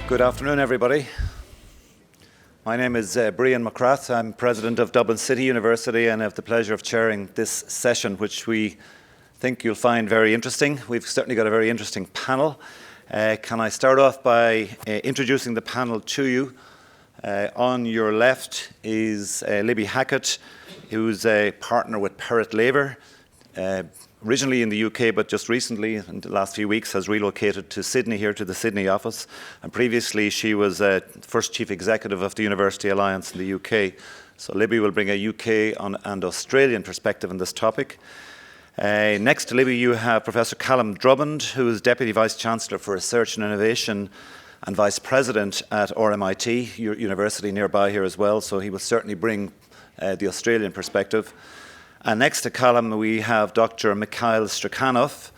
Good afternoon, everybody. My name is Brian McCrath. I'm president of Dublin City University and I have the pleasure of chairing this session, which we think you'll find very interesting. We've certainly got a very interesting panel. Can I start off by introducing the panel to you? On your left is Libby Hackett, who's a partner with Perrott Laver. Originally in the UK, but just recently, in the last few weeks, has relocated to Sydney, here to the Sydney office. And previously, she was first chief executive of the University Alliance in the UK. So Libby will bring a UK and Australian perspective on this topic. Next to Libby, you have Professor Callum Drummond, who is Deputy Vice-Chancellor for Research and Innovation and Vice President at RMIT, university nearby here as well. So he will certainly bring the Australian perspective. And next to Callum, we have Dr. Mikail Strikanov,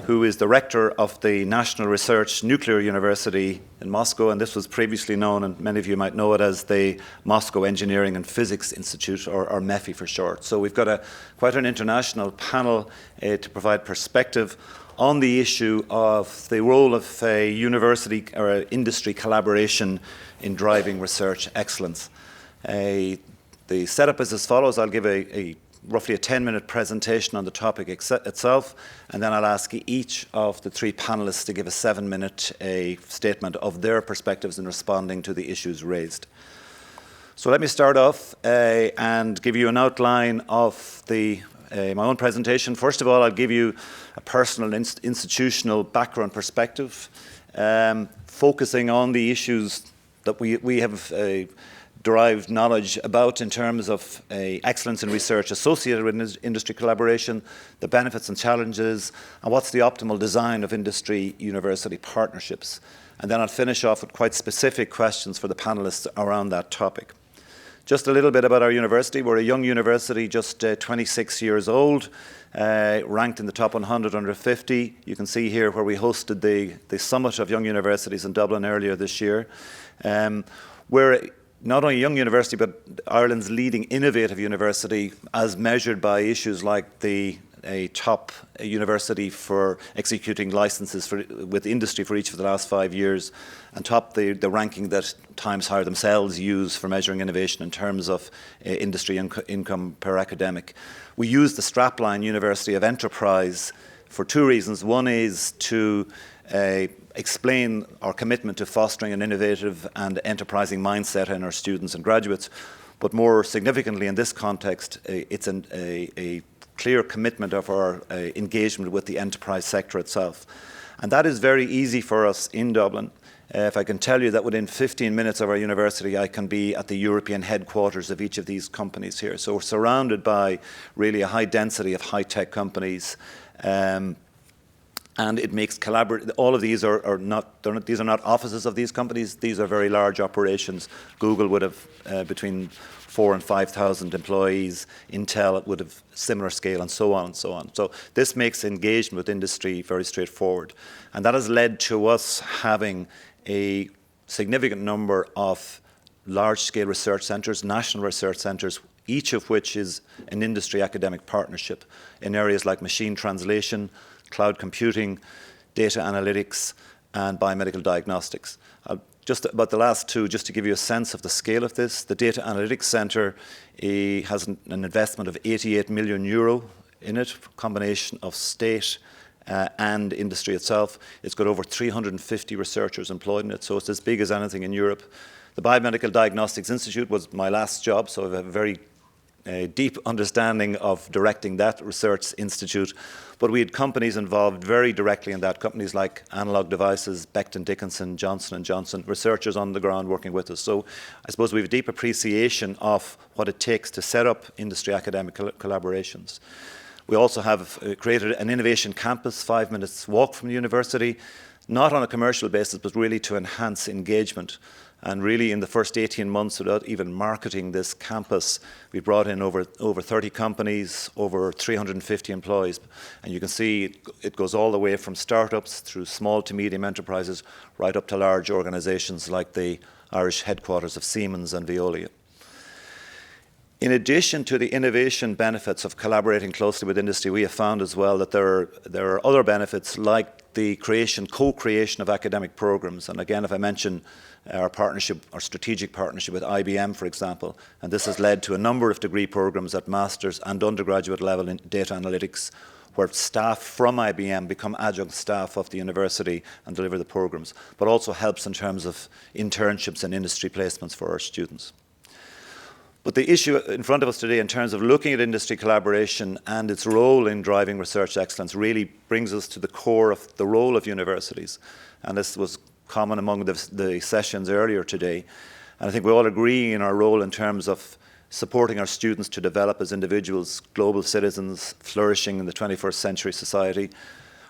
who is the rector of the National Research Nuclear University in Moscow, and this was previously known, and many of you might know it as the Moscow Engineering and Physics Institute, or MEPI for short. So we've got quite an international panel to provide perspective on the issue of the role of university or industry collaboration in driving research excellence. The setup is as follows. I'll give roughly a 10-minute presentation on the topic itself, and then I'll ask each of the three panelists to give a 7-minute statement of their perspectives in responding to the issues raised. So let me start off and give you an outline of my own presentation. First of all, I'll give you a personal institutional background perspective, focusing on the issues that we have derived knowledge about in terms of excellence in research associated with industry collaboration, the benefits and challenges, and what's the optimal design of industry-university partnerships. And then I'll finish off with quite specific questions for the panelists around that topic. Just a little bit about our university. We're a young university, just 26 years old, ranked in the top 100 under 50. You can see here where we hosted the Summit of Young Universities in Dublin earlier this year. We're not only a young university, but Ireland's leading innovative university, as measured by issues like a top university for executing licenses with industry for each of the last 5 years, and top the ranking that Times Higher themselves use for measuring innovation in terms of industry income per academic. We use the strapline University of Enterprise for two reasons. One is to explain our commitment to fostering an innovative and enterprising mindset in our students and graduates, but more significantly in this context, it's a clear commitment of our engagement with the enterprise sector itself. And that is very easy for us in Dublin. If I can tell you that within 15 minutes of our university, I can be at the European headquarters of each of these companies here. So we're surrounded by really a high density of high-tech companies. And it makes all of these are not offices of these companies. These are very large operations. Google would have between 4,000 and 5,000 employees. Intel would have similar scale, and so on and so on. So this makes engagement with industry very straightforward. And that has led to us having a significant number of large-scale research centres, national research centres, each of which is an industry academic partnership in areas like machine translation, cloud computing, data analytics, and biomedical diagnostics. Just about the last two, just to give you a sense of the scale of this, the Data Analytics Centre has an investment of €88 million in it, a combination of state and industry itself. It's got over 350 researchers employed in it, so it's as big as anything in Europe. The Biomedical Diagnostics Institute was my last job, so I have a very deep understanding of directing that research institute. But we had companies involved very directly in that, companies like Analog Devices, Becton Dickinson, Johnson & Johnson, researchers on the ground working with us. So I suppose we have a deep appreciation of what it takes to set up industry academic collaborations. We also have created an innovation campus 5 minutes walk from the university, not on a commercial basis, but really to enhance engagement. And really, in the first 18 months, without even marketing this campus, we brought in over 30 companies, over 350 employees. And you can see it goes all the way from startups through small to medium enterprises, right up to large organizations like the Irish headquarters of Siemens and Veolia. In addition to the innovation benefits of collaborating closely with industry, we have found as well that there are other benefits like the co-creation of academic programs. And again, if I mention our strategic partnership with IBM, for example, and this has led to a number of degree programs at master's and undergraduate level in data analytics, where staff from IBM become adjunct staff of the university and deliver the programs, but also helps in terms of internships and industry placements for our students. But the issue in front of us today in terms of looking at industry collaboration and its role in driving research excellence really brings us to the core of the role of universities. And this was common among the sessions earlier today. And I think we all agree in our role in terms of supporting our students to develop as individuals, global citizens, flourishing in the 21st century society,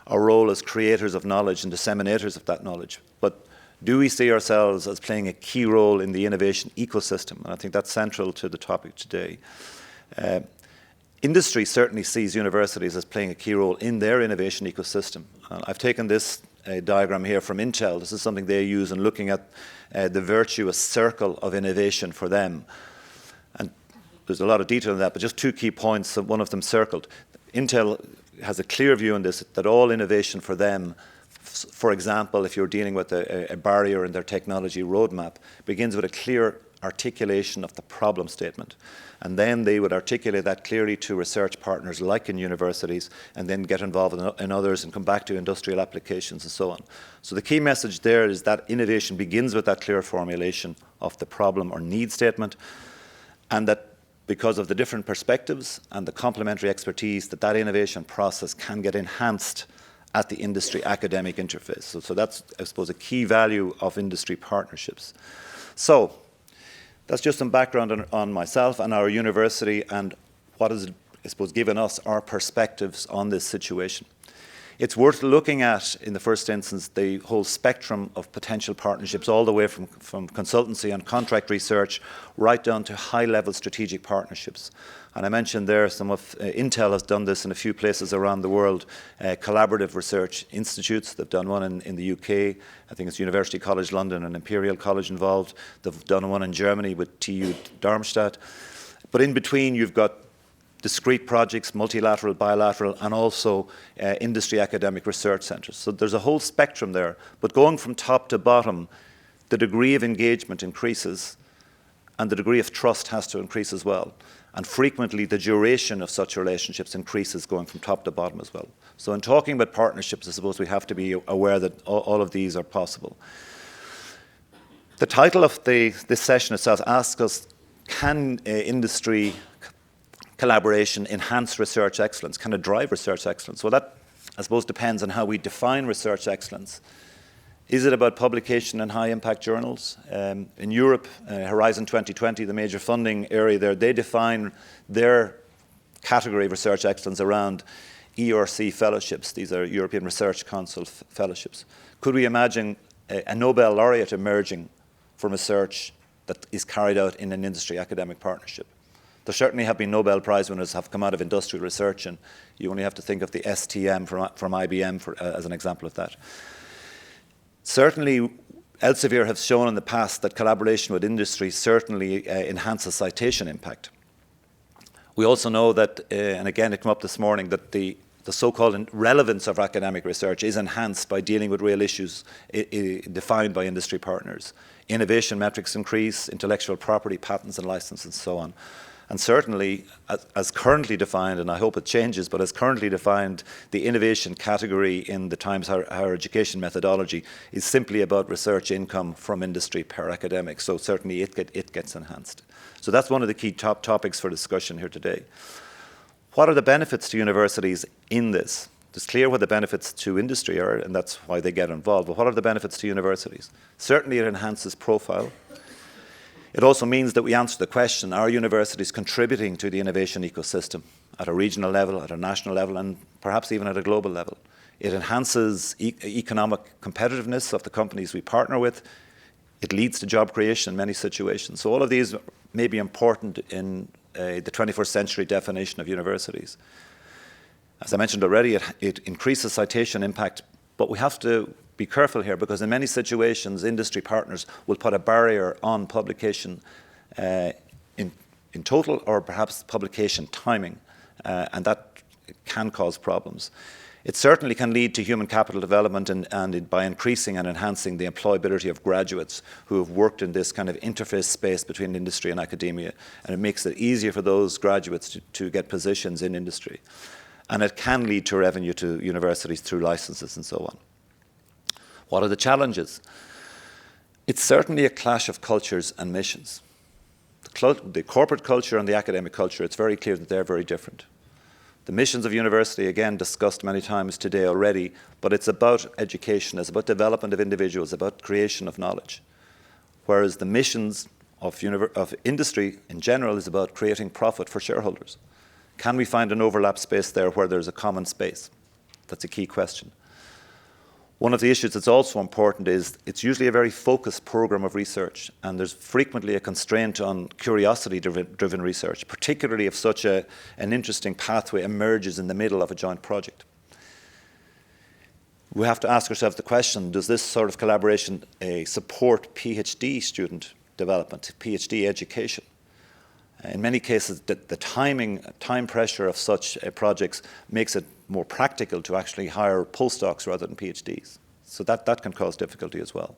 our role as creators of knowledge and disseminators of that knowledge. But do we see ourselves as playing a key role in the innovation ecosystem? And I think that's central to the topic today. Industry certainly sees universities as playing a key role in their innovation ecosystem. I've taken this diagram here from Intel. This is something they use in looking at the virtuous circle of innovation for them. And there's a lot of detail in that, but just two key points, one of them circled. Intel has a clear view on this, that all innovation for them, for example, if you're dealing with a barrier in their technology roadmap, begins with a clear articulation of the problem statement. And then they would articulate that clearly to research partners like in universities, and then get involved in others and come back to industrial applications and so on. So the key message there is that innovation begins with that clear formulation of the problem or need statement, and that because of the different perspectives and the complementary expertise, that innovation process can get enhanced at the industry-academic interface. So that's, I suppose, a key value of industry partnerships. So that's just some background on myself and our university and what has, I suppose, given us our perspectives on this situation. It's worth looking at, in the first instance, the whole spectrum of potential partnerships, all the way from consultancy and contract research right down to high-level strategic partnerships. And I mentioned there some of Intel has done this in a few places around the world, collaborative research institutes. They've done one in the UK. I think it's University College London and Imperial College involved. They've done one in Germany with TU Darmstadt. But in between, you've got discrete projects, multilateral, bilateral, and also industry academic research centres. So there's a whole spectrum there. But going from top to bottom, the degree of engagement increases and the degree of trust has to increase as well. And frequently the duration of such relationships increases going from top to bottom as well. So in talking about partnerships, I suppose we have to be aware that all of these are possible. The title of this session itself asks us, can industry collaboration enhance research excellence? Can it drive research excellence? Well, that, I suppose, depends on how we define research excellence. Is it about publication in high-impact journals? In Europe, Horizon 2020, the major funding area there, they define their category of research excellence around ERC fellowships. These are European Research Council fellowships. Could we imagine a Nobel laureate emerging from research that is carried out in an industry academic partnership? There certainly have been Nobel Prize winners have come out of industrial research, and you only have to think of the STM from IBM as an example of that. Certainly, Elsevier has shown in the past that collaboration with industry certainly enhances citation impact. We also know that, and again it came up this morning, that the so-called relevance of academic research is enhanced by dealing with real issues defined by industry partners. Innovation metrics increase, intellectual property, patents and licenses and so on. And certainly, as currently defined, and I hope it changes, but as currently defined, the innovation category in the Times Higher Education methodology is simply about research income from industry per academic. So certainly it gets enhanced. So that's one of the key top topics for discussion here today. What are the benefits to universities in this? It's clear what the benefits to industry are, and that's why they get involved. But what are the benefits to universities? Certainly it enhances profile. It also means that we answer the question, are universities contributing to the innovation ecosystem at a regional level, at a national level, and perhaps even at a global level? It enhances economic competitiveness of the companies we partner with. It leads to job creation in many situations. So all of these may be important in the 21st century definition of universities. As I mentioned already, it increases citation impact, but we have to be careful here, because in many situations industry partners will put a barrier on publication in total, or perhaps publication timing, and that can cause problems. It certainly can lead to human capital development and by increasing and enhancing the employability of graduates who have worked in this kind of interface space between industry and academia. And it makes it easier for those graduates to get positions in industry. And it can lead to revenue to universities through licenses and so on. What are the challenges? It's certainly a clash of cultures and missions. The corporate culture and the academic culture, it's very clear that they're very different. The missions of university, again, discussed many times today already, but it's about education, it's about development of individuals, about creation of knowledge. Whereas the missions of industry in general is about creating profit for shareholders. Can we find an overlap space there where there's a common space? That's a key question. One of the issues that's also important is it's usually a very focused program of research, and there's frequently a constraint on curiosity-driven research, particularly if such an interesting pathway emerges in the middle of a joint project. We have to ask ourselves the question, does this sort of collaboration support PhD student development, PhD education? In many cases, the time pressure of such projects makes it more practical to actually hire postdocs rather than PhDs. So that can cause difficulty as well.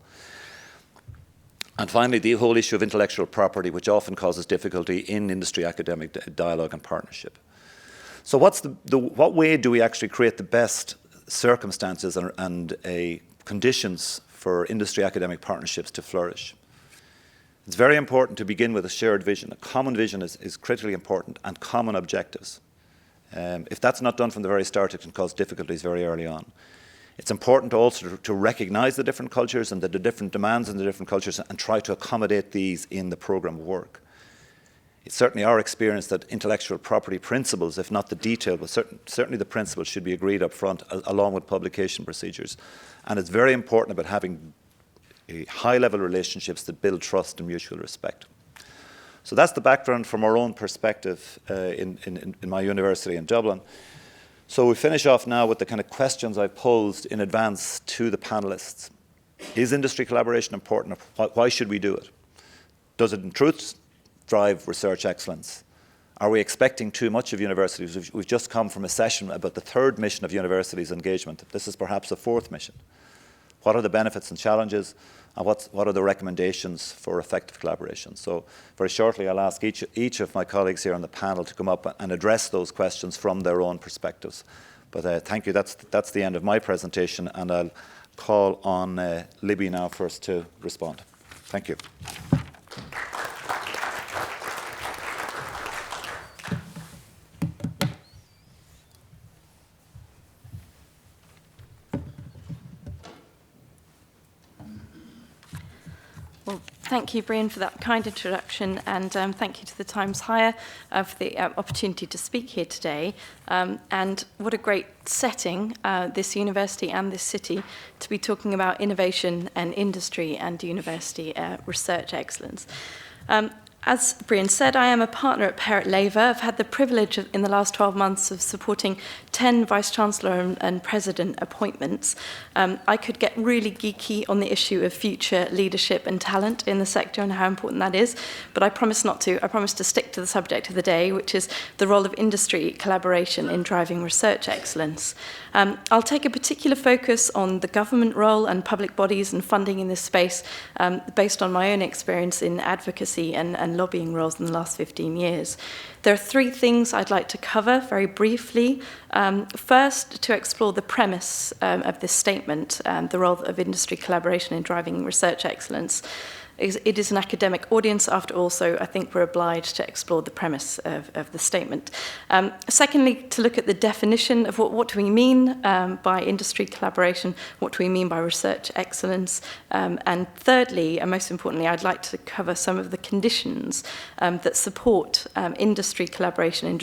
And finally, the whole issue of intellectual property, which often causes difficulty in industry-academic dialogue and partnership. So what way do we actually create the best circumstances and conditions for industry-academic partnerships to flourish? It's very important to begin with a shared vision. A common vision is critically important, and common objectives. If that's not done from the very start, it can cause difficulties very early on. It's important also to recognize the different cultures and the different demands in the different cultures and try to accommodate these in the program of work. It's certainly our experience that intellectual property principles, if not the detail, but certainly the principles should be agreed up front along with publication procedures. And it's very important about having high-level relationships that build trust and mutual respect. So that's the background from our own perspective in my university in Dublin. So we finish off now with the kind of questions I posed in advance to the panelists. Is industry collaboration important? Why should we do it? Does it in truth drive research excellence? Are we expecting too much of universities? We've just come from a session about the third mission of universities' engagement. This is perhaps the fourth mission. What are the benefits and challenges, and what are the recommendations for effective collaboration? So very shortly, I'll ask each of my colleagues here on the panel to come up and address those questions from their own perspectives. But thank you. That's the end of my presentation, and I'll call on Libby now first to respond. Thank you. Thank you, Brian, for that kind introduction, and thank you to the Times Higher for the opportunity to speak here today. And what a great setting, this university and this city, to be talking about innovation and industry and university research excellence. As Brian said, I am a partner at Parrott Laver. I've had the privilege in the last 12 months of supporting 10 Vice-Chancellor and President appointments. I could get really geeky on the issue of future leadership and talent in the sector and how important that is, but I promise not to. I promise to stick to the subject of the day, which is the role of industry collaboration in driving research excellence. I'll take a particular focus on the government role and public bodies and funding in this space based on my own experience in advocacy and lobbying roles in the last 15 years. There are three things I'd like to cover very briefly. First, to explore the premise of this statement, the role of industry collaboration in driving research excellence. It is an academic audience, after all, so I think we're obliged to explore the premise of the statement. Secondly, to look at the definition of what do we mean by industry collaboration, what do we mean by research excellence, and thirdly, and most importantly, I'd like to cover some of the conditions that support industry collaboration in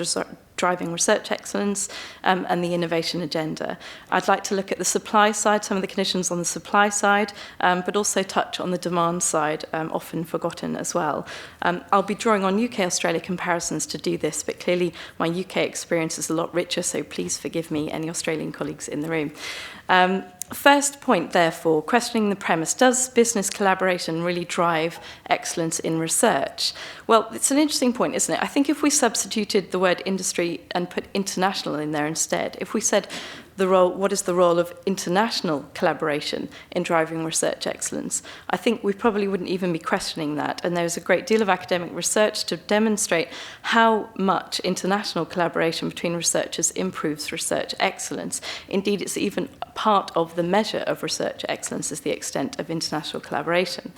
driving research excellence and the innovation agenda. I'd like to look at the supply side, some of the conditions on the supply side, but also touch on the demand side, often forgotten as well. I'll be drawing on UK-Australia comparisons to do this, but clearly my UK experience is a lot richer, so please forgive me, any Australian colleagues in the room. First point, therefore, questioning the premise. Does business collaboration really drive excellence in research? Well, it's an interesting point, isn't it? I think if we substituted the word industry and put international in there instead, if we said what is the role of international collaboration in driving research excellence? I think we probably wouldn't even be questioning that. And there's a great deal of academic research to demonstrate how much international collaboration between researchers improves research excellence. Indeed, it's even part of the measure of research excellence is the extent of international collaboration.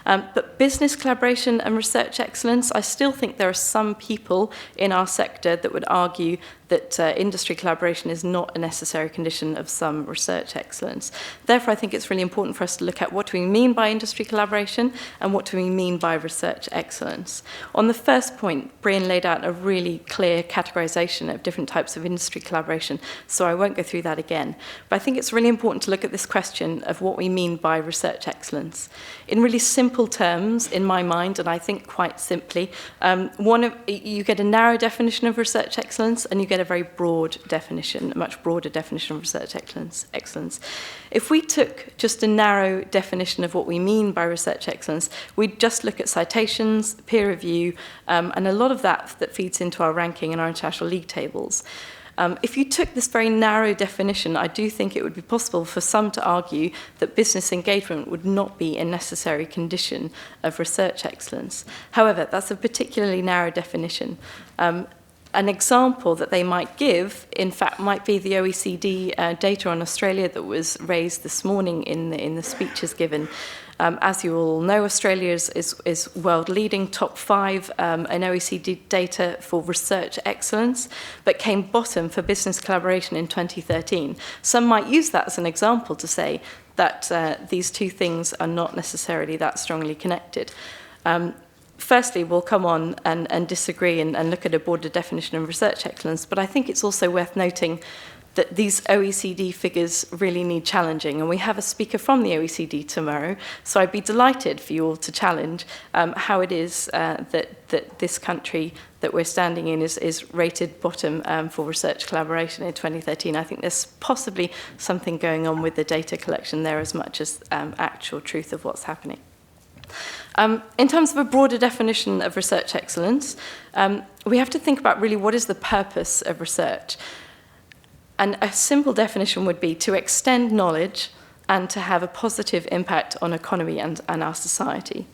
But business collaboration and research excellence, I still think there are some people in our sector that would argue that industry collaboration is not a necessary condition of some research excellence. Therefore, I think it's really important for us to look at what do we mean by industry collaboration and what do we mean by research excellence. On the first point, Brian laid out a really clear categorization of different types of industry collaboration, so I won't go through that again. But I think it's really important to look at this question of what we mean by research excellence. In really simple terms, in my mind, and I think quite simply, you get a narrow definition of research excellence and you get a very broad definition, a much broader definition of research excellence. If we took just a narrow definition of what we mean by research excellence, we'd just look at citations, peer review, and a lot of that feeds into our ranking and our international league tables. If you took this very narrow definition, I do think it would be possible for some to argue that business engagement would not be a necessary condition of research excellence. However, that's a particularly narrow definition. An example that they might give, in fact, might be the OECD data on Australia that was raised this morning in the speeches given. As you all know, Australia is world-leading, top 5 in OECD data for research excellence, but came bottom for business collaboration in 2013. Some might use that as an example to say that these two things are not necessarily that strongly connected. Firstly, we'll come on and disagree and look at a broader definition of research excellence, but I think it's also worth noting that these OECD figures really need challenging, and we have a speaker from the OECD tomorrow, so I'd be delighted for you all to challenge how it is that this country that we're standing in is rated bottom for research collaboration in 2013. I think there's possibly something going on with the data collection there as much as actual truth of what's happening. In terms of a broader definition of research excellence, we have to think about really what is the purpose of research. And a simple definition would be to extend knowledge and to have a positive impact on economy and our society.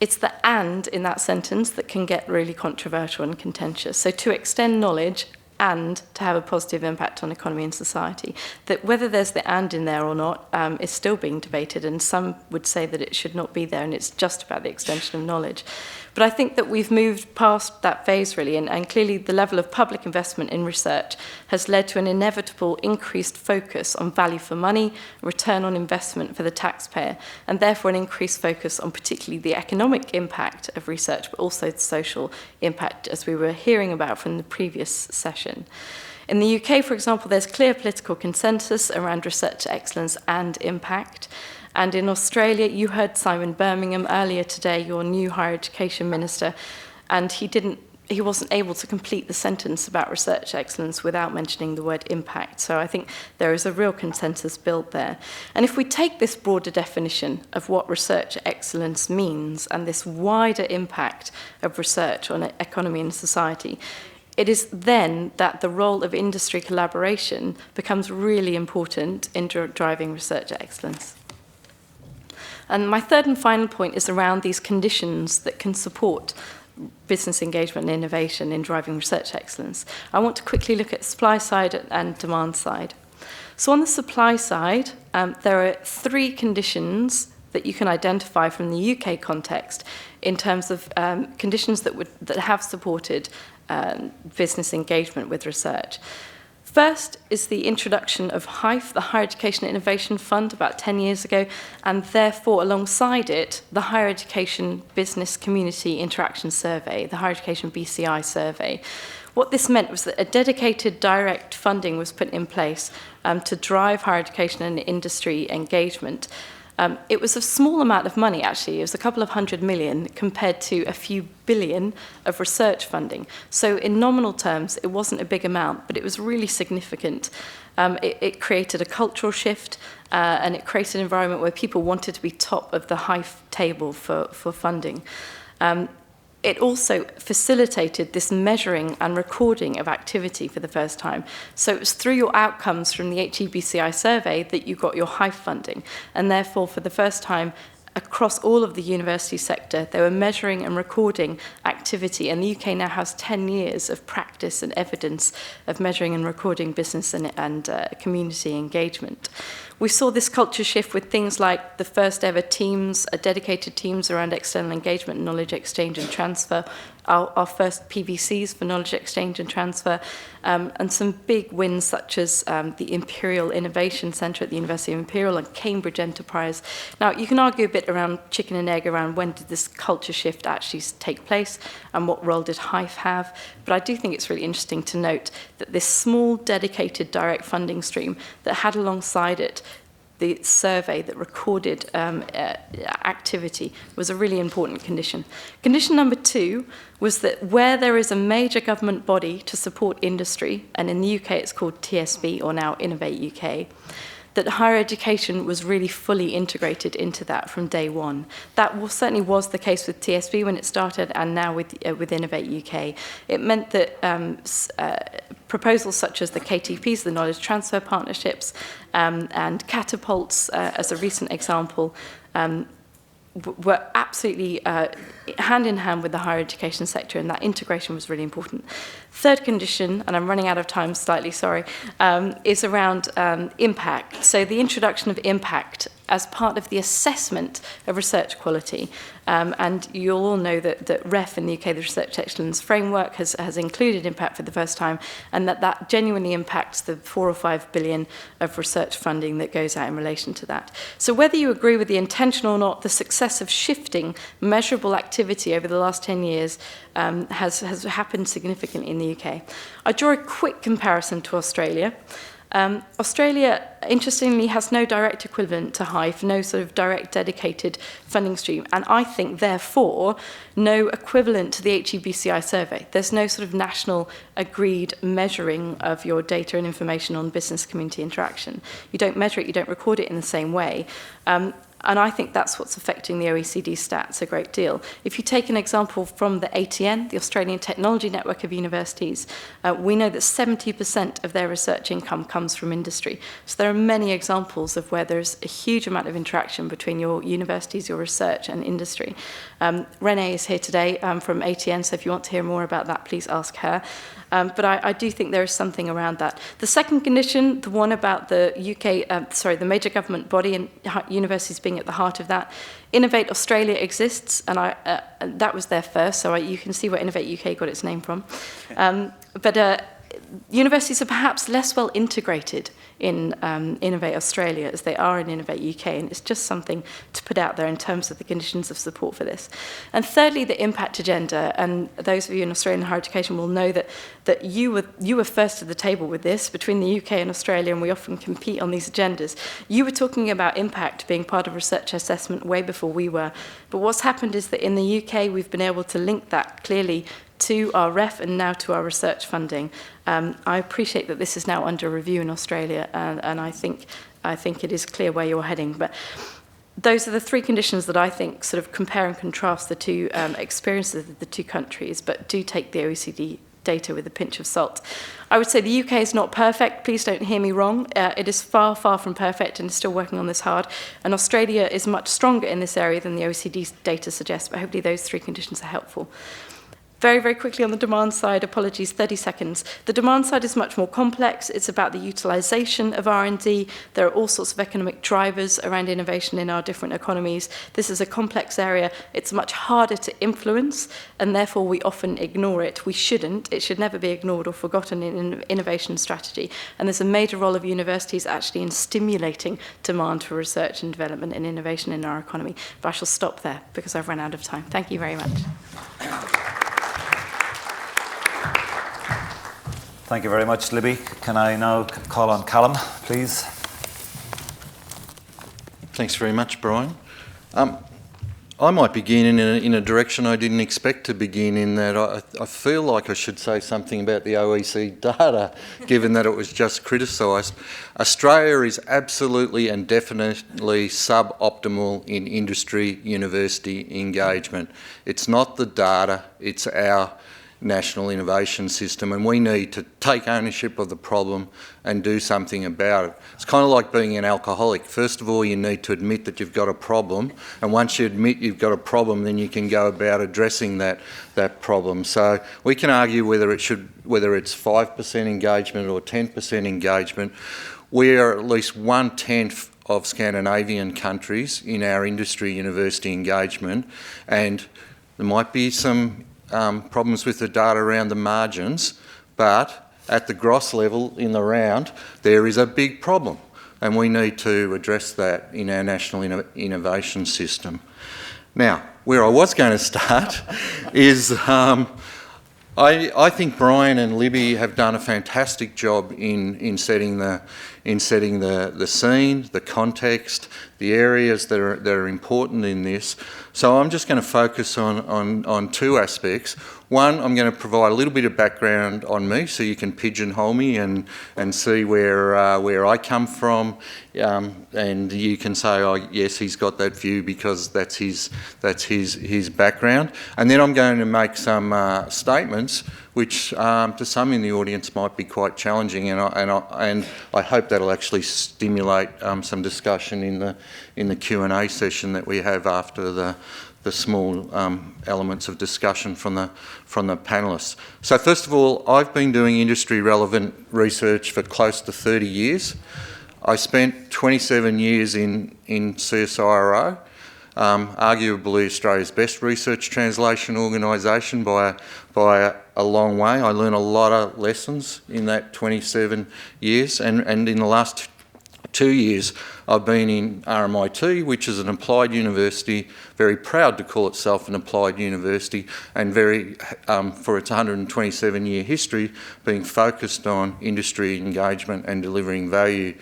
It's the "and" in that sentence that can get really controversial and contentious. So to extend knowledge and to have a positive impact on economy and society. That whether there's the "and" in there or not is still being debated, and some would say that it should not be there and it's just about the extension of knowledge. But I think that we've moved past that phase really, and clearly the level of public investment in research has led to an inevitable increased focus on value for money, return on investment for the taxpayer, and therefore an increased focus on particularly the economic impact of research, but also the social impact, as we were hearing about from the previous session. In the UK, for example, there's clear political consensus around research excellence and impact. And in Australia, you heard Simon Birmingham earlier today, your new higher education minister, and he wasn't able to complete the sentence about research excellence without mentioning the word impact. So I think there is a real consensus built there. And if we take this broader definition of what research excellence means and this wider impact of research on economy and society, it is then that the role of industry collaboration becomes really important in driving research excellence. And my third and final point is around these conditions that can support business engagement and innovation in driving research excellence. I want to quickly look at supply side and demand side. So on the supply side, there are 3 conditions that you can identify from the UK context in terms of conditions that have supported business engagement with research. First is the introduction of HIFE, the Higher Education Innovation Fund, about 10 years ago, and therefore, alongside it, the Higher Education Business Community Interaction Survey, the Higher Education BCI survey. What this meant was that a dedicated direct funding was put in place to drive higher education and industry engagement. It was a small amount of money, actually. It was a couple of $100 million compared to a few billion of research funding. So in nominal terms, it wasn't a big amount, but it was really significant. It created a cultural shift, and it created an environment where people wanted to be top of the HIFE table for funding. it also facilitated this measuring and recording of activity for the first time. So it was through your outcomes from the HEBCI survey that you got your HIFE funding. And therefore, for the first time, across all of the university sector, they were measuring and recording activity. And the UK now has 10 years of practice and evidence of measuring and recording business and community engagement. We saw this culture shift with things like the first ever teams, dedicated teams around external engagement, knowledge exchange and transfer, our first PVCs for knowledge exchange and transfer, and some big wins such as the Imperial Innovation Centre at the University of Imperial and Cambridge Enterprise. Now, you can argue a bit around chicken and egg around when did this culture shift actually take place and what role did HIFE have, but I do think it's really interesting to note that this small dedicated direct funding stream that had alongside it the survey that recorded activity was a really important condition. Condition number 2 was that where there is a major government body to support industry, and in the UK it's called TSB, or now Innovate UK, that higher education was really fully integrated into that from day one. That certainly was the case with TSB when it started, and now with Innovate UK. It meant that proposals such as the KTPs, the Knowledge Transfer Partnerships, and Catapults, as a recent example, were absolutely hand in hand with the higher education sector, and that integration was really important. Third condition, and I'm running out of time slightly, sorry, is around impact. So the introduction of impact as part of the assessment of research quality. And you'll all know that REF in the UK, the Research Excellence Framework, has included impact for the first time, and that genuinely impacts the 4 or 5 billion of research funding that goes out in relation to that. So whether you agree with the intention or not, the success of shifting measurable activity over the last 10 years has happened significantly in the UK. I draw a quick comparison to Australia. Australia, interestingly, has no direct equivalent to HIFE, no sort of direct dedicated funding stream, and I think, therefore, no equivalent to the HEBCI survey. There's no sort of national agreed measuring of your data and information on business community interaction. You don't measure it, you don't record it in the same way. And I think that's what's affecting the OECD stats a great deal. If you take an example from the ATN, the Australian Technology Network of Universities, we know that 70% of their research income comes from industry. So there are many examples of where there's a huge amount of interaction between your universities, your research, and industry. Renee is here today from ATN, so if you want to hear more about that, please ask her. But I do think there is something around that. The second condition, the one about the the major government body and universities being at the heart of that, Innovate Australia exists, and that was there first, so you can see where Innovate UK got its name from. But universities are perhaps less well integrated in Innovate Australia as they are in Innovate UK, and it's just something to put out there in terms of the conditions of support for this. And thirdly, the impact agenda, and those of you in Australian higher education will know that you were first to the table with this between the UK and Australia, and we often compete on these agendas. You were talking about impact being part of research assessment way before we were, but what's happened is that in the UK we've been able to link that clearly to our REF and now to our research funding. I appreciate that this is now under review in Australia, and I think it is clear where you're heading. But those are the three conditions that I think sort of compare and contrast the two experiences of the two countries, but do take the OECD data with a pinch of salt. I would say the UK is not perfect. Please don't hear me wrong. It is far, far from perfect and is still working on this hard. And Australia is much stronger in this area than the OECD's data suggests, but hopefully those three conditions are helpful. Very, very quickly on the demand side, apologies, 30 seconds. The demand side is much more complex. It's about the utilization of R&D. There are all sorts of economic drivers around innovation in our different economies. This is a complex area. It's much harder to influence, and therefore we often ignore it. We shouldn't. It should never be ignored or forgotten in innovation strategy. And there's a major role of universities actually in stimulating demand for research and development and innovation in our economy. But I shall stop there because I've run out of time. Thank you very much. Thank you very much, Libby. Can I now call on Callum, please? Thanks very much, Brian. I might begin in a direction I didn't expect to begin, in that I feel like I should say something about the OECD data, given that it was just criticised. Australia is absolutely and definitely suboptimal in industry-university engagement. It's not the data, it's our national innovation system, and we need to take ownership of the problem and do something about it. It's kind of like being an alcoholic. First of all, you need to admit that you've got a problem, and once you admit you've got a problem, then you can go about addressing that problem. So we can argue whether it's 5% engagement or 10% engagement. We are at least 1/10 of Scandinavian countries in our industry university engagement, and there might be some problems with the data around the margins, but at the gross level in the round, there is a big problem, and we need to address that in our national innovation system. Now, where I was going to start is I think Brian and Libby have done a fantastic job in setting the scene, the context, the areas that are important in this. So I'm just going to focus on two aspects. One, I'm going to provide a little bit of background on me, so you can pigeonhole me and see where I come from, and you can say, oh yes, he's got that view because that's his background. And then I'm going to make some statements which to some in the audience might be quite challenging, and I hope that'll actually stimulate some discussion in the Q&A session that we have after the small elements of discussion from the panellists. So first of all, I've been doing industry relevant research for close to 30 years. I spent 27 years in CSIRO, arguably Australia's best research translation organisation by a long way. I learned a lot of lessons in that 27 years, and in the last 2 years I've been in RMIT, which is an applied university, very proud to call itself an applied university, and very, for its 127-year history, being focused on industry engagement and delivering value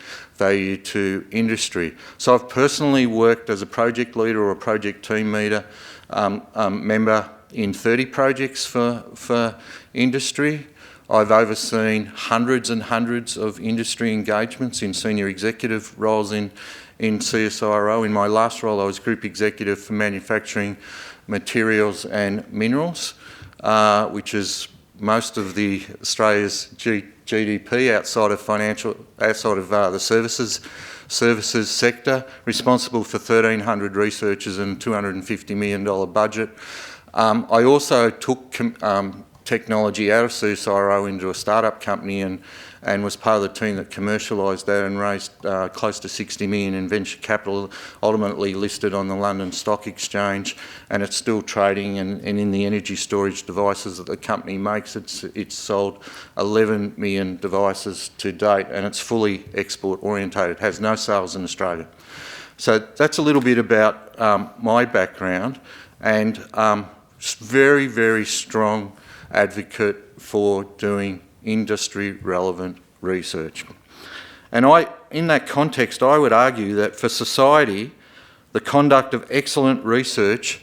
to industry. So I've personally worked as a project leader or a project team leader, member in 30 projects for industry. I've overseen hundreds and hundreds of industry engagements in senior executive roles in CSIRO. In my last role, I was Group Executive for Manufacturing, Materials and Minerals, which is most of Australia's GDP outside of the services sector, responsible for 1,300 researchers and $250 million budget. I also took technology out of CSIRO into a startup company and was part of the team that commercialised that and raised close to 60 million in venture capital, ultimately listed on the London Stock Exchange, and it's still trading, and in the energy storage devices that the company makes, it's sold 11 million devices to date, and it's fully export orientated, it has no sales in Australia. So that's a little bit about my background, and very, very strong advocate for doing industry relevant research. And in that context, I would argue that for society, the conduct of excellent research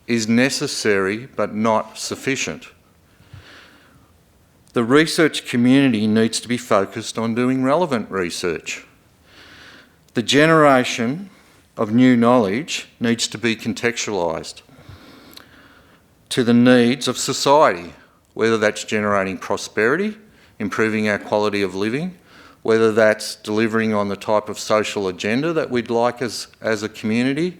is necessary but not sufficient. The research community needs to be focused on doing relevant research. The generation of new knowledge needs to be contextualised to the needs of society, whether that's generating prosperity, improving our quality of living, whether that's delivering on the type of social agenda that we'd like as a community,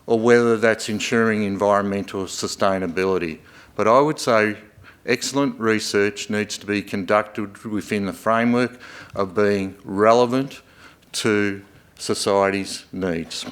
or whether that's ensuring environmental sustainability. But I would say excellent research needs to be conducted within the framework of being relevant to society's needs.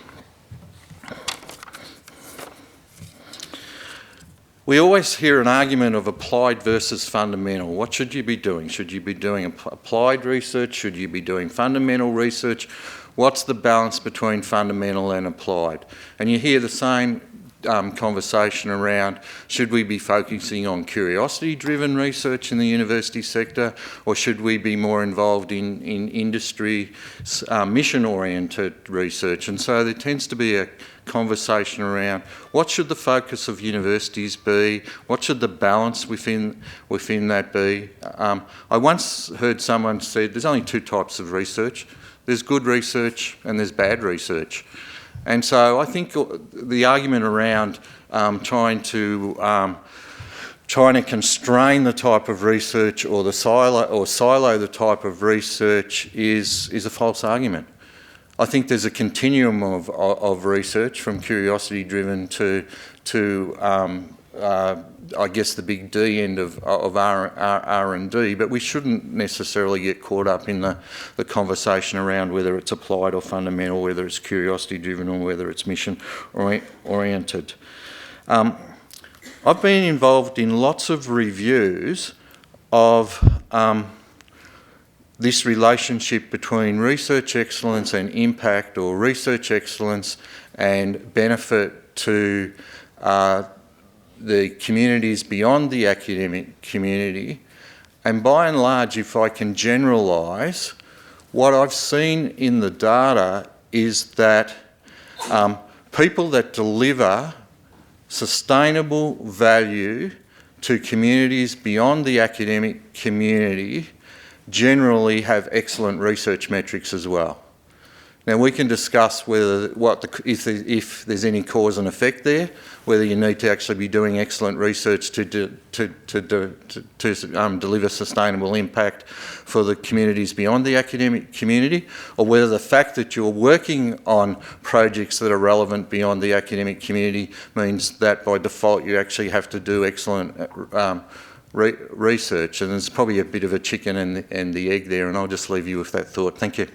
We always hear an argument of applied versus fundamental. What should you be doing? Should you be doing applied research? Should you be doing fundamental research? What's the balance between fundamental and applied? And you hear the same conversation around should we be focusing on curiosity-driven research in the university sector, or should we be more involved in industry mission-oriented research? And so there tends to be a conversation around what should the focus of universities be, what should the balance within that be. I once heard someone said there's only two types of research. There's good research and there's bad research. And so I think the argument around trying to constrain the type of research or silo the type of research is a false argument. I think there's a continuum of research from curiosity-driven to I guess the big D end of R&D, but we shouldn't necessarily get caught up in the conversation around whether it's applied or fundamental, whether it's curiosity-driven or whether it's mission-oriented. I've been involved in lots of reviews of this relationship between research excellence and impact, or research excellence and benefit to the communities beyond the academic community. And by and large, if I can generalise, what I've seen in the data is that people that deliver sustainable value to communities beyond the academic community generally have excellent research metrics as well. Now we can discuss whether if there's any cause and effect there, whether you need to actually be doing excellent research to deliver sustainable impact for the communities beyond the academic community, or whether the fact that you're working on projects that are relevant beyond the academic community means that by default you actually have to do excellent research. And there's probably a bit of a chicken and the egg there, and I'll just leave you with that thought. Thank you.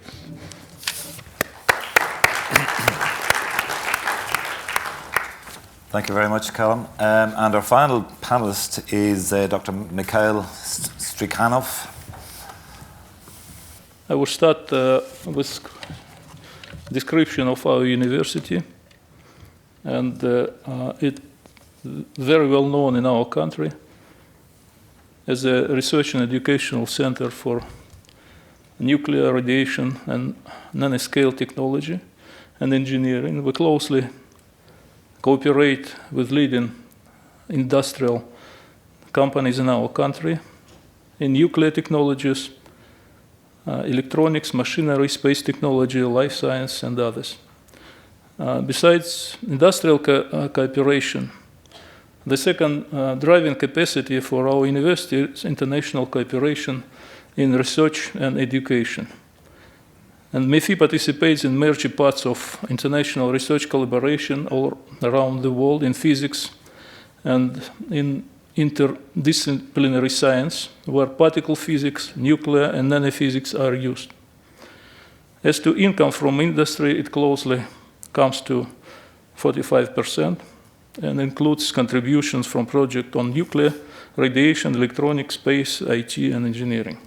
Thank you very much, Callum. And our final panellist is Dr. Mikail Strikanov. I will start with description of our university, and it's very well known in our country as a research and educational center for nuclear radiation and nanoscale technology and engineering. We closely cooperate with leading industrial companies in our country in nuclear technologies, electronics, machinery, space technology, life science, and others. Besides industrial cooperation, the second driving capacity for our university is international cooperation in research and education. And MEFI participates in major parts of international research collaboration all around the world in physics and in interdisciplinary science, where particle physics, nuclear, and nanophysics are used. As to income from industry, it closely comes to 45% and includes contributions from projects on nuclear, radiation, electronics, space, IT, and engineering.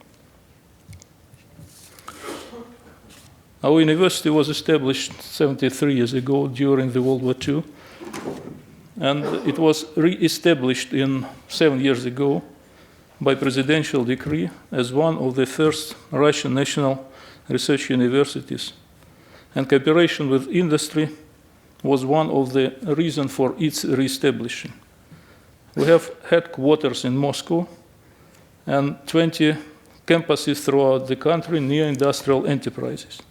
Our university was established 73 years ago during the World War II, and it was re-established 7 years ago by presidential decree as one of the first Russian national research universities. And cooperation with industry was one of the reasons for its re-establishment. We have headquarters in Moscow and 20 campuses throughout the country near industrial enterprises.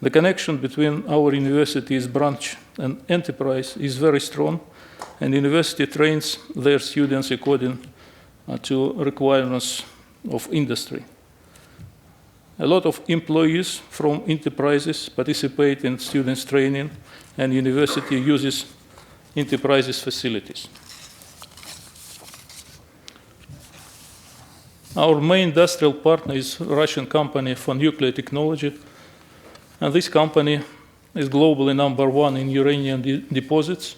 The connection between our university's branch and enterprise is very strong, and the university trains their students according to requirements of industry. A lot of employees from enterprises participate in students' training, and university uses enterprises' facilities. Our main industrial partner is a Russian company for nuclear technology, and this company is globally #1 in uranium deposits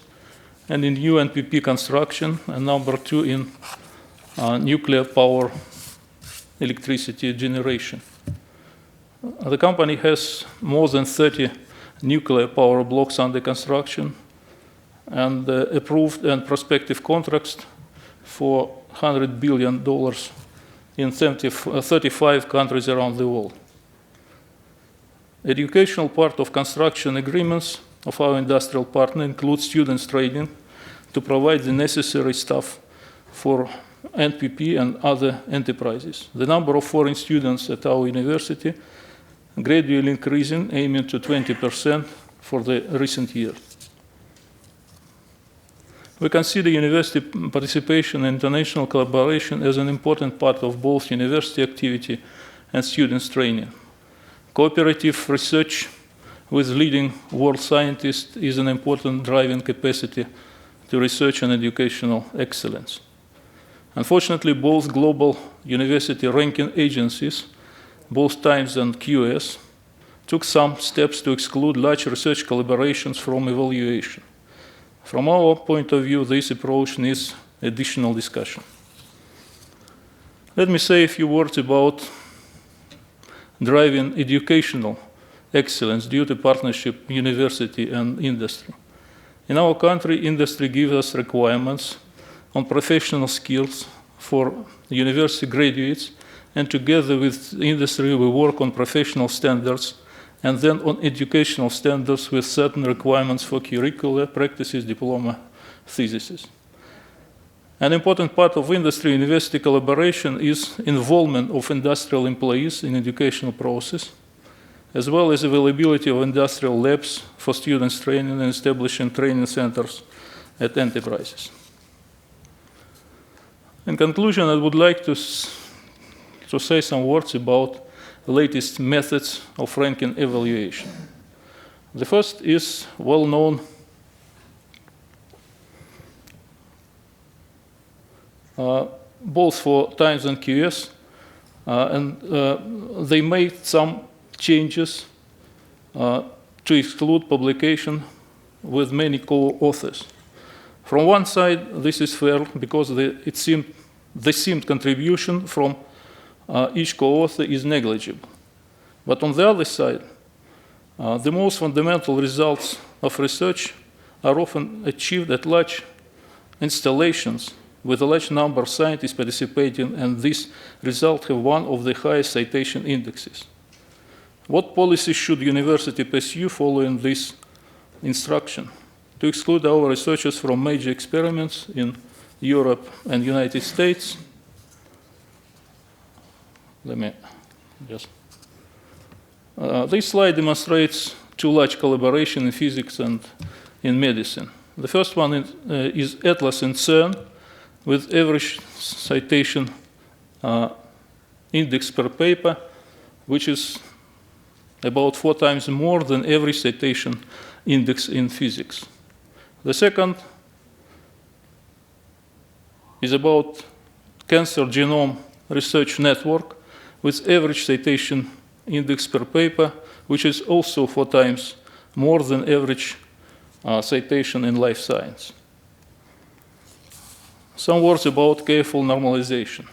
and in new NPP construction, and #2 in nuclear power electricity generation. The company has more than 30 nuclear power blocks under construction and approved and prospective contracts for $100 billion in 35 countries around the world. Educational part of construction agreements of our industrial partner includes students training to provide the necessary staff for NPP and other enterprises. The number of foreign students at our university gradually increasing, aiming to 20% for the recent year. We consider university participation and international collaboration as an important part of both university activity and students' training. Cooperative research with leading world scientists is an important driving capacity to research and educational excellence. Unfortunately, both global university ranking agencies, both Times and QS, took some steps to exclude large research collaborations from evaluation. From our point of view, this approach needs additional discussion. Let me say a few words about driving educational excellence due to partnership university and industry. In our country, industry gives us requirements on professional skills for university graduates, and together with industry, we work on professional standards and then on educational standards with certain requirements for curricula, practices, diploma, theses. An important part of industry-university collaboration is involvement of industrial employees in educational process, as well as availability of industrial labs for students training and establishing training centers at enterprises. In conclusion, I would like to say some words about the latest methods of ranking evaluation. The first is well-known both for Times and QS, and they made some changes to exclude publication with many co-authors. From one side, this is fair because the seemed contribution from each co-author is negligible. But on the other side, the most fundamental results of research are often achieved at large installations with a large number of scientists participating, and these results have one of the highest citation indexes. What policies should university pursue following this instruction? To exclude our researchers from major experiments in Europe and United States. Let me just. This slide demonstrates two large collaborations in physics and in medicine. The first one is Atlas and CERN, with average citation index per paper, which is about 4 times more than average citation index in physics. The second is about Cancer Genome Research Network, with average citation index per paper, which is also 4 times more than average citation in life science. Some words about careful normalization.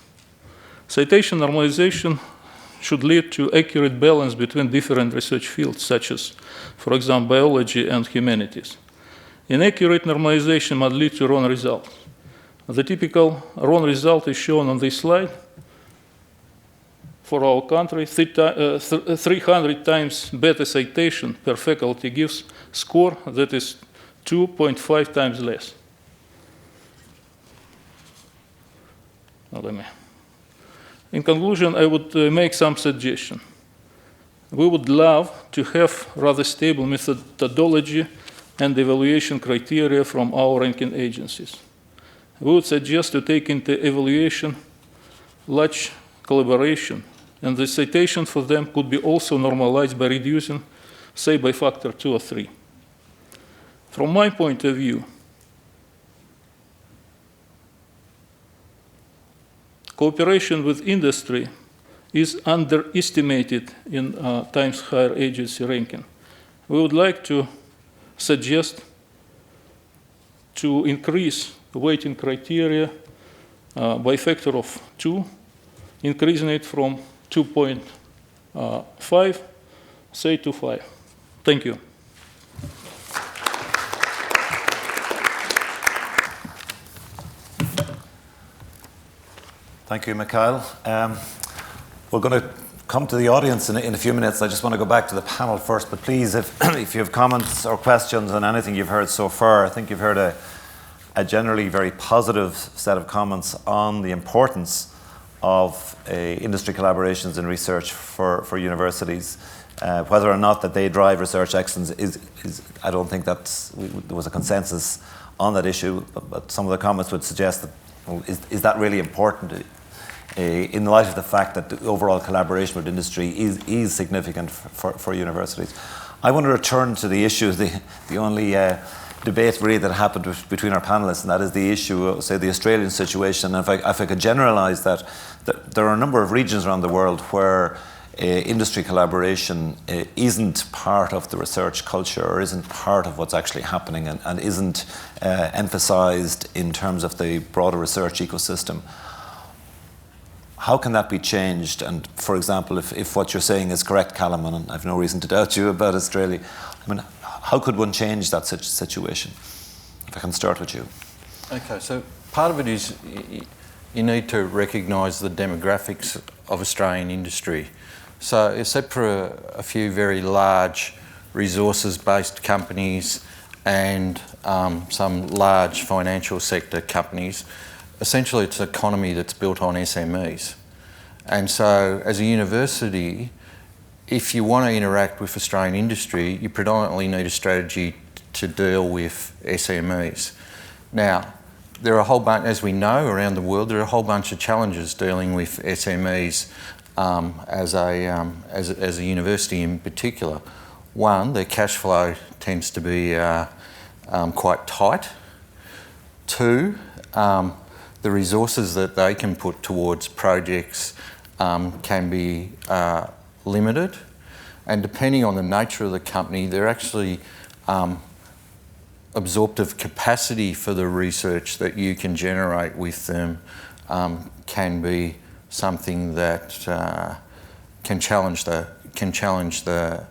Citation normalization should lead to accurate balance between different research fields, such as, for example, biology and humanities. Inaccurate normalization might lead to wrong results. The typical wrong result is shown on this slide. For our country, 300 times better citation per faculty gives score that is 2.5 times less. In conclusion, I would make some suggestion. We would love to have rather stable methodology and evaluation criteria from our ranking agencies. We would suggest to take into evaluation large collaboration, and the citation for them could be also normalized by reducing, say, by factor 2 or 3. From my point of view, cooperation with industry is underestimated in Times Higher Agency ranking. We would like to suggest to increase the weighting criteria by factor of 2, increasing it from 2.5, say, to 5. Thank you. Thank you, Mikail. We're going to come to the audience in a few minutes. I just want to go back to the panel first, but please, if you have comments or questions on anything you've heard so far, I think you've heard a generally very positive set of comments on the importance of industry collaborations in research for universities. Whether or not that they drive research excellence is I don't think there was a consensus on that issue, but some of the comments would suggest that, well, is that really important in light of the fact that the overall collaboration with industry is significant for universities. I want to return to the issue, the only debate really that happened between our panellists, and that is the issue of, say, the Australian situation. And if I could generalise that there are a number of regions around the world where industry collaboration isn't part of the research culture, or isn't part of what's actually happening, and isn't emphasised in terms of the broader research ecosystem. How can that be changed? And for example, if what you're saying is correct, Callum, and I've no reason to doubt you about Australia, I mean, how could one change that situation? If I can start with you. Okay, so part of it is you need to recognise the demographics of Australian industry. So except for a few very large resources-based companies and some large financial sector companies, essentially it's an economy that's built on SMEs. And so as a university, if you want to interact with Australian industry, you predominantly need a strategy to deal with SMEs. Now, there are a whole bunch, as we know around the world, there are a whole bunch of challenges dealing with SMEs as a university in particular. One, their cash flow tends to be quite tight. Two, the resources that they can put towards projects can be limited, and depending on the nature of the company, they're actually absorptive capacity for the research that you can generate with them can be something that can challenge the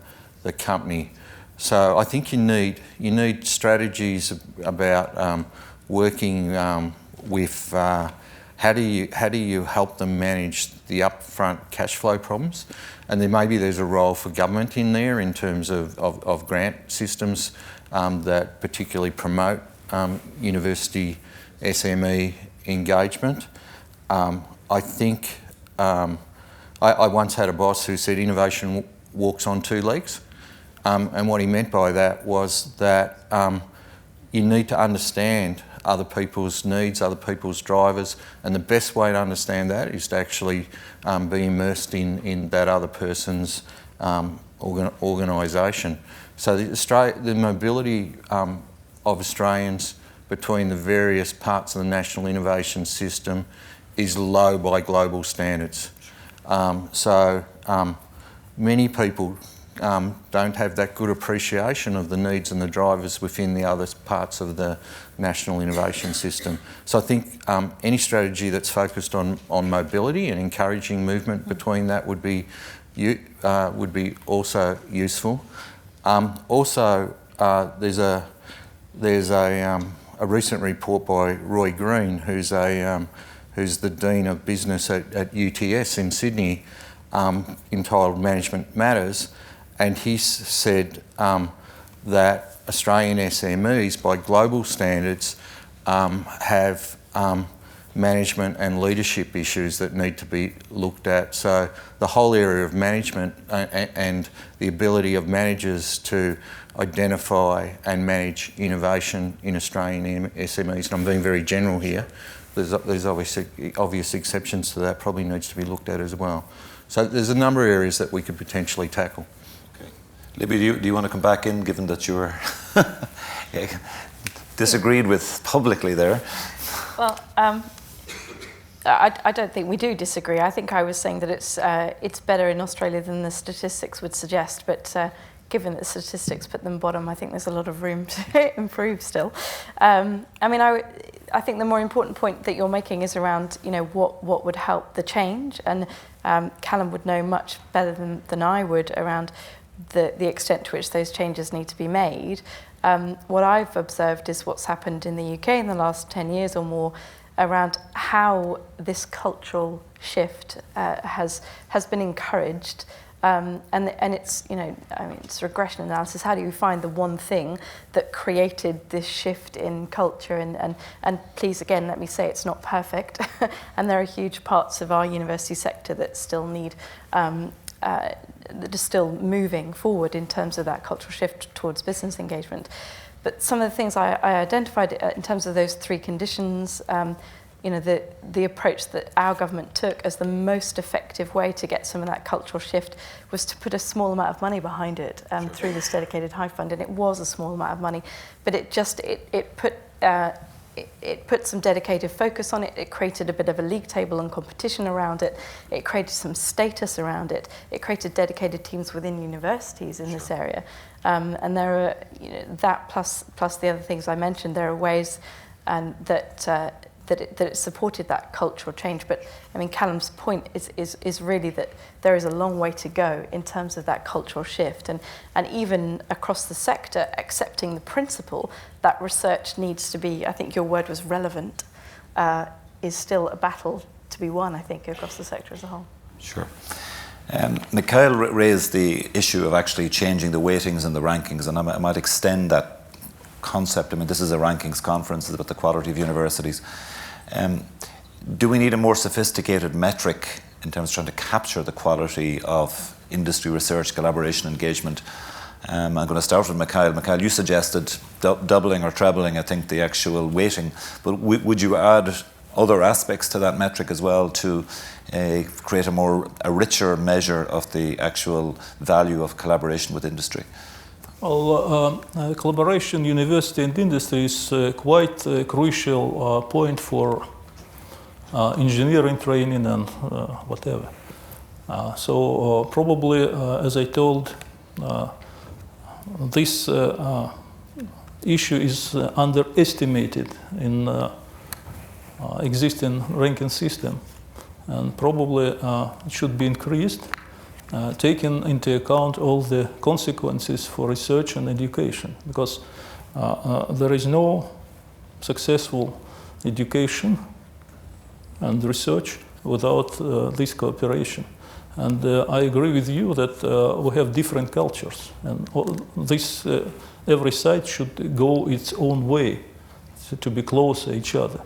company. So I think you need strategies about working with how do you help them manage the upfront cash flow problems, and then maybe there's a role for government in there in terms of grant systems that particularly promote university SME engagement. I think I once had a boss who said innovation walks on two legs, and what he meant by that was that you need to understand other people's needs, other people's drivers, and the best way to understand that is to actually be immersed in that other person's organisation. So the mobility of Australians between the various parts of the national innovation system is low by global standards. So many people don't have that good appreciation of the needs and the drivers within the other parts of the national innovation system. So I think any strategy that's focused on mobility and encouraging movement between that would be also useful. Also, there's a recent report by Roy Green, who's the Dean of Business at UTS in Sydney, entitled Management Matters, and he said that Australian SMEs, by global standards, have management and leadership issues that need to be looked at. So the whole area of management and the ability of managers to identify and manage innovation in Australian SMEs, and I'm being very general here, there's obvious exceptions to that, probably needs to be looked at as well. So there's a number of areas that we could potentially tackle. Okay. Libby, do you want to come back in, given that you were disagreed with publicly there? Well, I don't think we do disagree. I think I was saying that it's better in Australia than the statistics would suggest, but given that the statistics put them bottom, I think there's a lot of room to improve still. I think the more important point that you're making is around, what would help the change, and Callum would know much better than I would around the extent to which those changes need to be made. What I've observed is what's happened in the UK in the last 10 years or more, around how this cultural shift has been encouraged. And it's, you know, I mean, it's regression analysis. How do you find the one thing that created this shift in culture? And please, again, let me say it's not perfect. And there are huge parts of our university sector that still need, that are still moving forward in terms of that cultural shift towards business engagement. But some of the things I identified in terms of those three conditions, you know, the approach that our government took as the most effective way to get some of that cultural shift was to put a small amount of money behind it through this dedicated high fund, and it was a small amount of money, but it put some dedicated focus on it. It created a bit of a league table and competition around it. It created some status around it. It created dedicated teams within universities in this area, and there are, you know, that plus the other things I mentioned. There are ways that it supported that cultural change. But I mean, Callum's point is really that there is a long way to go in terms of that cultural shift, and even across the sector, accepting the principle that research needs to be, I think your word was relevant, is still a battle to be won, I think, across the sector as a whole. Sure. Mikail raised the issue of actually changing the weightings and the rankings, and I might extend that concept. I mean, this is a rankings conference, it's about the quality of universities. Do we need a more sophisticated metric in terms of trying to capture the quality of industry research, collaboration, engagement? I'm going to start with Mikail. Mikail, you suggested doubling or trebling, I think, the actual weighting, but would you add other aspects to that metric as well to create a richer measure of the actual value of collaboration with industry? Well, collaboration, university and industry is quite a crucial point for engineering training and whatever. So probably, as I told, this issue is underestimated in existing ranking system, and probably it should be increased, taking into account all the consequences for research and education, because there is no successful education and research without this cooperation. And I agree with you that we have different cultures, and this every side should go its own way to be close to each other.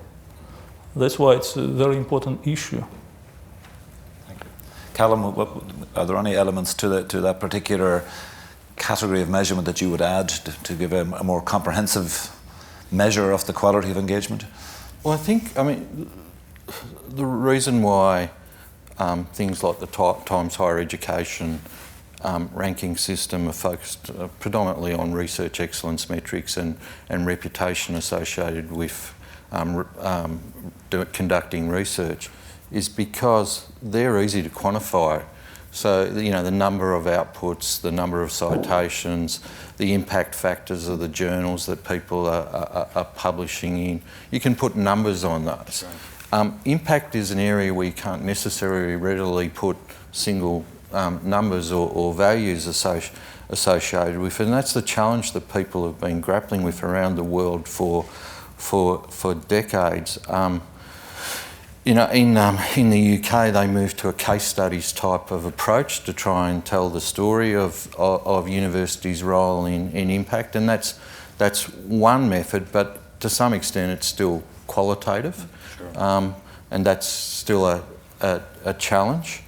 That's why it's a very important issue. Callum, are there any elements to that particular category of measurement that you would add to give a more comprehensive measure of the quality of engagement? Well, I think, I mean, the reason why things like the Times Higher Education ranking system are focused predominantly on research excellence metrics and reputation associated with conducting research is because they're easy to quantify. So, you know, the number of outputs, the number of citations, the impact factors of the journals that people are publishing in, you can put numbers on those. Impact is an area where you can't necessarily readily put single numbers or values associated with it, and that's the challenge that people have been grappling with around the world for decades. You know, in the UK, they moved to a case studies type of approach to try and tell the story of universities' role in impact, and that's one method, but to some extent it's still qualitative, sure. And that's still a challenge.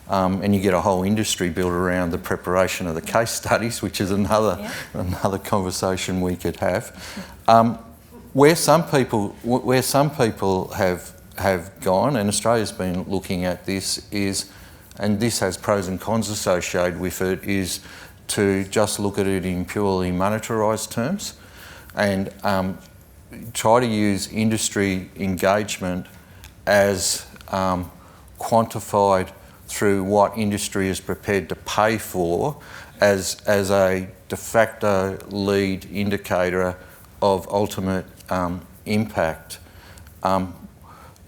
And you get a whole industry built around the preparation of the case studies, which is another conversation we could have. Where some people have gone, and Australia's been looking at this, and this has pros and cons associated with it, is to just look at it in purely monetarised terms and try to use industry engagement as quantified through what industry is prepared to pay for as a de facto lead indicator of ultimate impact.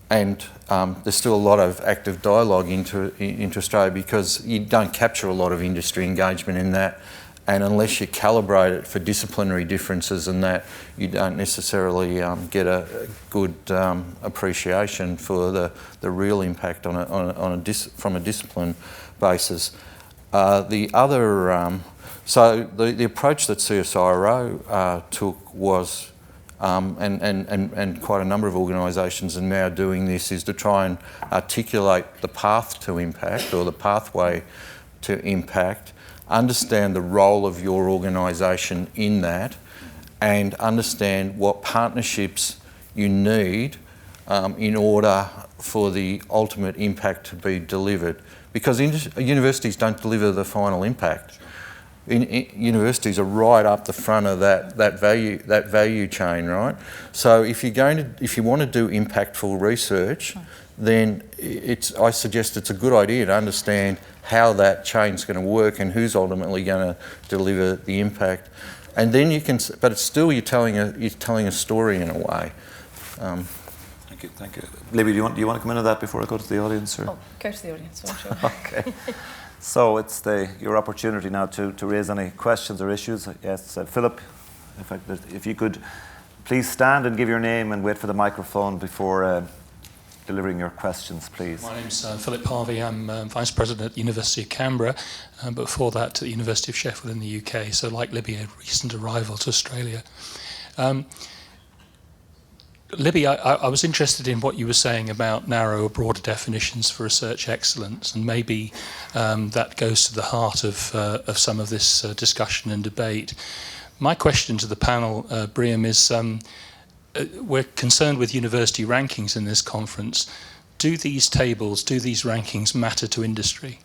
And there's still a lot of active dialogue into Australia because you don't capture a lot of industry engagement in that and unless you calibrate it for disciplinary differences and that, you don't necessarily get a good appreciation for the real impact from a discipline basis. The other, so the approach that CSIRO took was, and quite a number of organisations are now doing this, is to try and articulate the path to impact or the pathway to impact, understand the role of your organisation in that, and understand what partnerships you need in order for the ultimate impact to be delivered. Because universities don't deliver the final impact. Universities are right up the front of that value chain, right? So if you want to do impactful research, then I suggest it's a good idea to understand how that chain's going to work and who's ultimately going to deliver the impact, and then you can. But it's still you're telling a story in a way. Thank you. Libby, do you want to come into that before I go to the audience? Or? Oh, go to the audience, I'm sure. Okay. So it's your opportunity now to raise any questions or issues. Yes, Philip, if you could please stand and give your name and wait for the microphone before delivering your questions, please. My name's Philip Harvey. I'm Vice President at the University of Canberra, but before that at the University of Sheffield in the UK, so like Libby, a recent arrival to Australia. Libby, I was interested in what you were saying about narrow or broader definitions for research excellence, and maybe that goes to the heart of some of this discussion and debate. My question to the panel, Brian, is we're concerned with university rankings in this conference. Do these rankings matter to industry?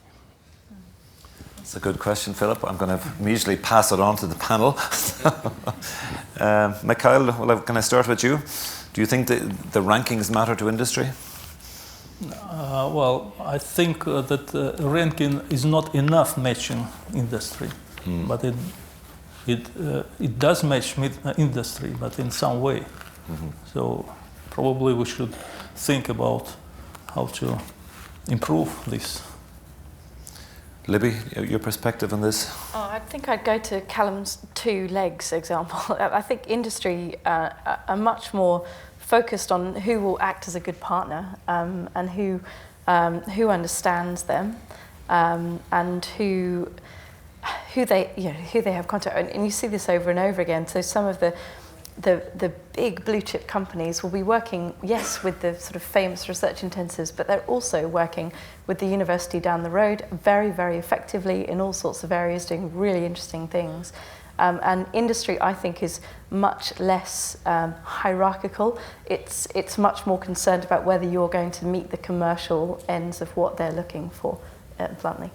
That's a good question, Philip. I'm going to immediately pass it on to the panel. Mikail, can I start with you? Do you think the rankings matter to industry? Well, I think that ranking is not enough matching industry, but it does match industry, but in some way. Mm-hmm. So probably we should think about how to improve this. Libby, your perspective on this? I think I'd go to Callum's two legs example. I think industry are much more focused on who will act as a good partner and who understands them and who they have contact. And you see this over and over again. So some of the big blue chip companies will be working, yes, with the sort of famous research intensives, but they're also working with the university down the road very, very effectively in all sorts of areas, doing really interesting things. And industry, I think, is much less hierarchical. It's much more concerned about whether you're going to meet the commercial ends of what they're looking for, bluntly.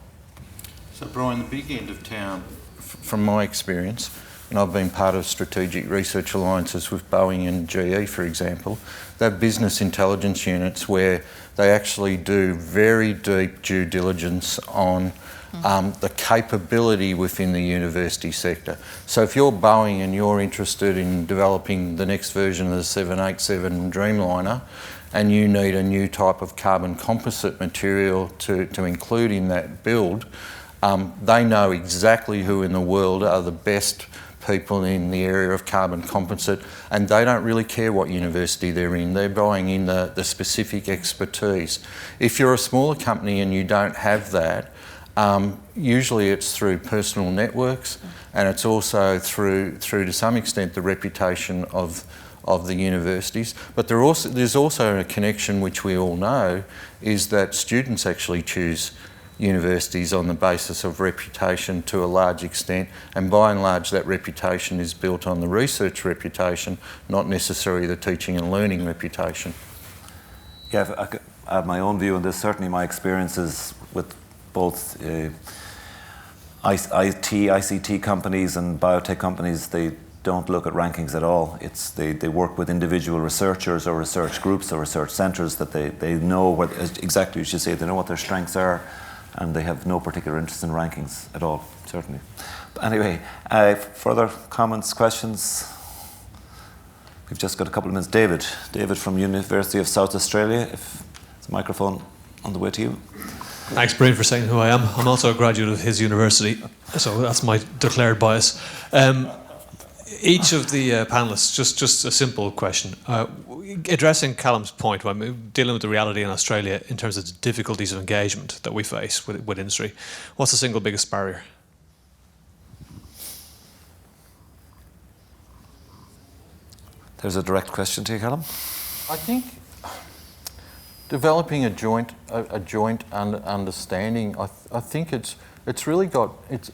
So, Brian, the big end of town, from my experience, and I've been part of strategic research alliances with Boeing and GE, for example, they have business intelligence units where they actually do very deep due diligence on the capability within the university sector. So if you're Boeing and you're interested in developing the next version of the 787 Dreamliner and you need a new type of carbon composite material to include in that build, they know exactly who in the world are the best people in the area of carbon composite, and they don't really care what university they're in. They're buying in the specific expertise. If you're a smaller company and you don't have that, usually it's through personal networks, and it's also through to some extent the reputation of the universities. But there's also a connection which we all know, is that students actually choose universities on the basis of reputation to a large extent, and by and large that reputation is built on the research reputation, not necessarily the teaching and learning reputation. Yeah, I have my own view on this. Certainly my experiences with both ICT companies and biotech companies, they don't look at rankings at all. They work with individual researchers or research groups or research centres that they know what, exactly as you say, they know what their strengths are, and they have no particular interest in rankings at all, certainly. But anyway, further comments, questions? We've just got a couple of minutes. David from University of South Australia, if there's a microphone on the way to you. Thanks, Brian, for saying who I am. I'm also a graduate of his university, so that's my declared bias. Each of the panellists, just a simple question. Addressing Callum's point, when dealing with the reality in Australia in terms of the difficulties of engagement that we face with industry, what's the single biggest barrier? There's a direct question to you, Callum. I think developing a joint understanding. I think it's really got it's.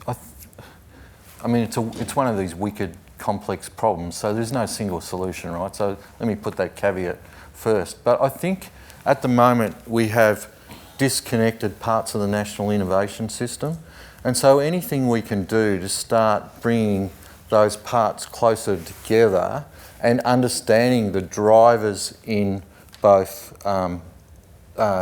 I mean, it's one of these wicked, complex problems. So there's no single solution, right? So let me put that caveat first. But I think at the moment we have disconnected parts of the national innovation system, and so anything we can do to start bringing those parts closer together and understanding the drivers in both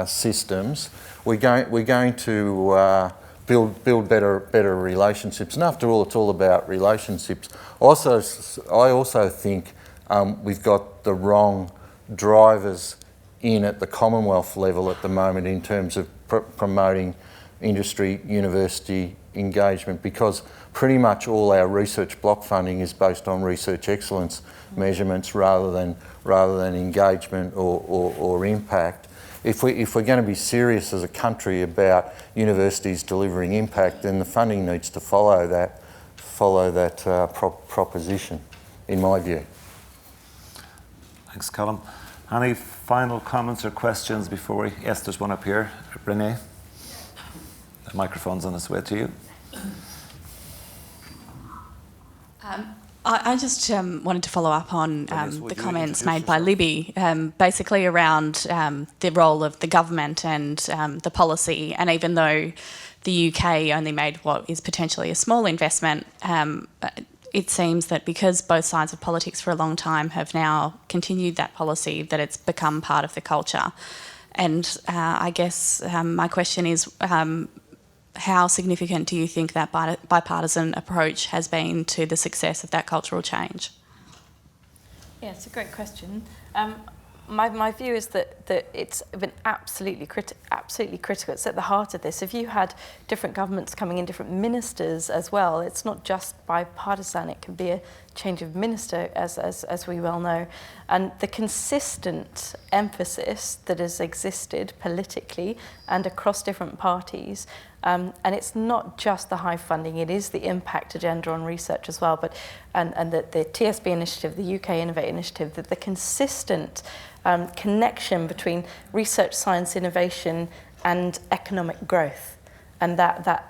systems, we're going to build better relationships. And after all, it's all about relationships. I also think we've got the wrong drivers in at the Commonwealth level at the moment in terms of promoting industry-university engagement, because pretty much all our research block funding is based on research excellence measurements rather than engagement or impact. If we're going to be serious as a country about universities delivering impact, then the funding needs to follow that proposition, in my view. Thanks, Callum. Any final comments or questions before we... Yes, there's one up here. Renee? The microphone's on its way to you. I just wanted to follow up on the comments made by Libby, basically around the role of the government and the policy. And even though the UK only made what is potentially a small investment, it seems that because both sides of politics for a long time have now continued that policy, that it's become part of the culture. And I guess my question is, how significant do you think that bipartisan approach has been to the success of that cultural change? Yeah, it's a great question. My view is that it's been absolutely critical. It's at the heart of this. If you had different governments coming in, different ministers as well, it's not just bipartisan. It can be a change of minister, as we well know. And the consistent emphasis that has existed politically and across different parties, and it's not just the high funding, it is the impact agenda on research as well, but and the TSB initiative, the UK Innovate initiative, that the consistent connection between research, science, innovation and economic growth, and that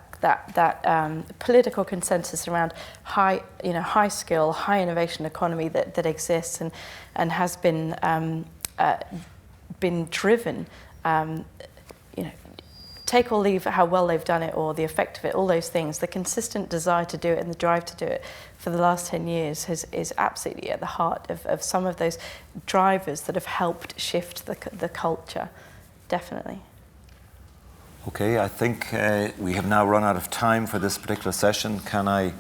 political consensus around high skill, high innovation economy that exists and has been driven. Take or leave how well they've done it or the effect of it, all those things, the consistent desire to do it and the drive to do it for the last 10 years is absolutely at the heart of some of those drivers that have helped shift the culture, definitely. Okay, I think we have now run out of time for this particular session. Can I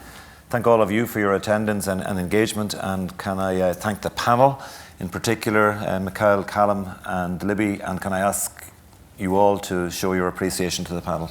thank all of you for your attendance and engagement, and can I thank the panel, in particular Mikail, Callum and Libby, and can I ask you all to show your appreciation to the panel.